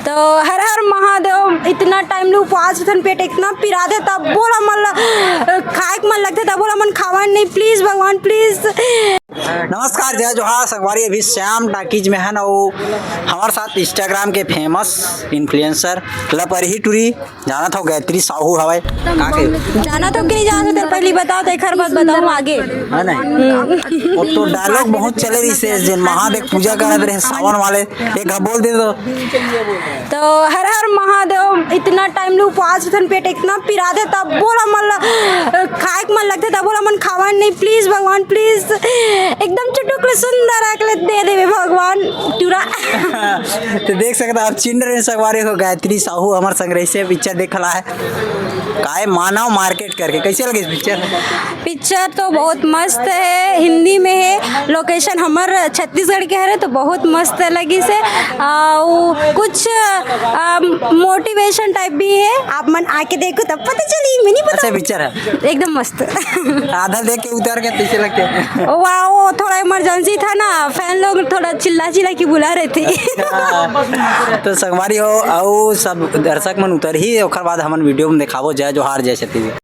तो हर हर महादेव इतना टाइम ले उपवास रहन, पेट इतना पिरा दे तब बोला मन खाए मन लगते तब बोला मन खावा नहीं, प्लीज भगवान प्लीज। नमस्कार, जय जोहार संगवारी। अभी श्याम टाकीज में है ना वो हमारे साथ इंस्टाग्राम के फेमस इन्फ्लुएंसर लपरही टूरी जाना था गायत्री साहू हवाई जाना तो नहीं जाना तेरे पहले बताओ तो एक बात बताऊं आगे है नहीं। वो तो डायलॉग बहुत चले रही से जिन महादेव पूजा करते रहे सावन वाले एक बोल दे तो हर हर महादेव इतना टाइम ले उपवास रहन, पेट इतना पिरा दे तब बोला मन खाए मन लगते तब बोला मन खावा नहीं, प्लीज भगवान प्लीज। एकदम चुटुक सुंदर अगले दे देवे भगवान टूरा। तो देख सकता आप चिंडर संगवारी हो गायत्री साहू हमारे संग्रह से पिक्चर देखला है काय मानव मार्केट करके कैसे लगे इस पिक्चर? पिक्चर तो बहुत मस्त है, हिंदी में है, लोकेशन हमार छत्तीसगढ़ के है तो बहुत मस्त लगी से। कुछ मोटिवेशन टाइप भी है, आप मन आके देखो तब पता चली। मैं नहीं पता अच्छा पिक्चर है एकदम मस्त। आधा देख के उतर के कैसे लगते? वाह थोड़ा इमरजेंसी था ना, फैन लोग थोड़ा चिल्ला चिल्ला के बुला रहे थे। तो संगवारी हो और सब दर्शक मन उतर ही ओकर बाद हमन वीडियो में दिखावो जय जोहार जय छत्तीसगढ़।